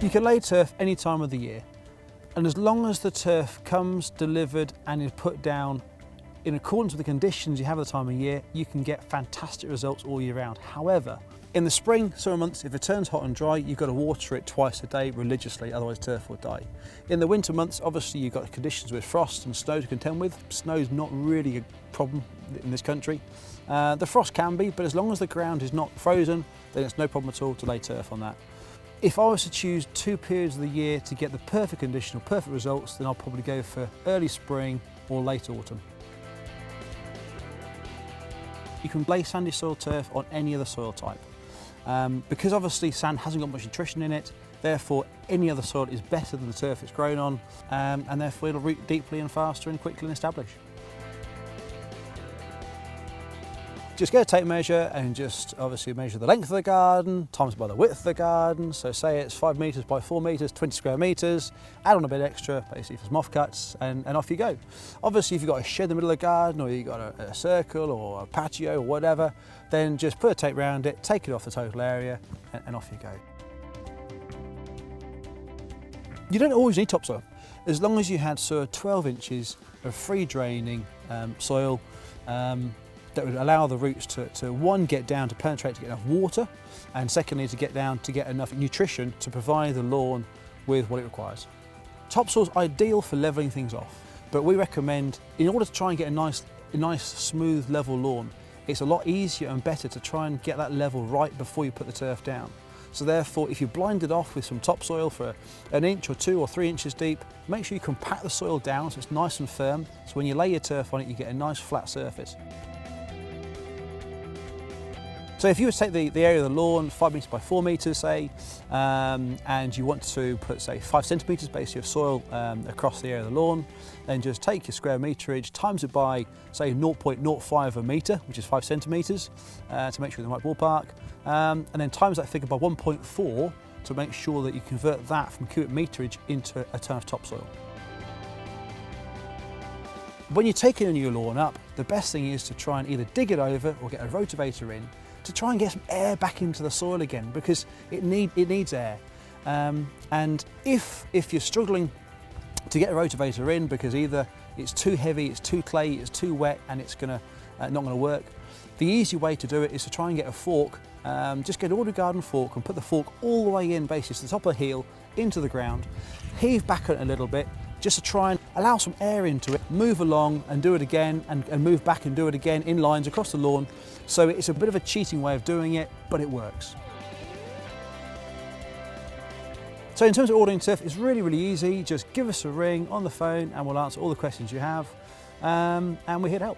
You can lay turf any time of the year, and as long as the turf comes, delivered and is put down in accordance with the conditions you have at the time of year, you can get fantastic results all year round. However, in the spring, summer months, if it turns hot and dry, you've got to water it twice a day religiously, otherwise turf will die. In the winter months, obviously you've got conditions with frost and snow to contend with. Snow's not really a problem in this country. The frost can be, but as long as the ground is not frozen, then it's no problem at all to lay turf on that. If I was to choose 2 periods of the year to get the perfect condition or perfect results, then I'll probably go for early spring or late autumn. You can lay sandy soil turf on any other soil type. Because obviously sand hasn't got much nutrition in it, therefore any other soil is better than the turf it's grown on, and therefore it'll root deeply and faster and quickly and establish. Just get a tape measure and just obviously measure the length of the garden, times by the width of the garden. So say it's 5 metres by 4 metres, 20 square metres, add on a bit extra, basically for some off cuts, and off you go. Obviously if you've got a shed in the middle of the garden, or you've got a circle or a patio or whatever, then just put a tape around it, take it off the total area, and off you go. You don't always need topsoil. As long as you had sort of 12 inches of free draining soil, that would allow the roots to one, get down to penetrate to get enough water, and secondly to get down to get enough nutrition to provide the lawn with what it requires. Topsoil is ideal for levelling things off, but we recommend, in order to try and get a nice smooth level lawn, it's a lot easier and better to try and get that level right before you put the turf down. So therefore, if you blind it off with some topsoil for 1 inch or 2 or 3 inches deep, make sure you compact the soil down so it's nice and firm, so when you lay your turf on it you get a nice flat surface. So if you were to take the area of the lawn, 5 metres by 4 metres say, and you want to put say 5 centimetres basically of soil across the area of the lawn, then just take your square meterage, times it by say 0.05 a metre, which is 5 centimetres, to make sure you're in the right ballpark, and then times that figure by 1.4 to make sure that you convert that from cubic meterage into a ton of topsoil. When you're taking a new lawn up, the best thing is to try and either dig it over or get a rotavator in to try and get some air back into the soil again, because it needs air. And if you're struggling to get a rotavator in because either it's too heavy, it's too clay, it's too wet, and it's not going to work, the easy way to do it is to try and get a fork. Just get an ordinary garden fork and put the fork all the way in, basically to the top of the heel, into the ground, heave back on it a little bit, just to try and allow some air into it, move along and do it again, and move back and do it again in lines across the lawn. So it's a bit of a cheating way of doing it, but it works. So in terms of ordering turf, it's really, really easy. Just give us a ring on the phone and we'll answer all the questions you have, and we're here to help.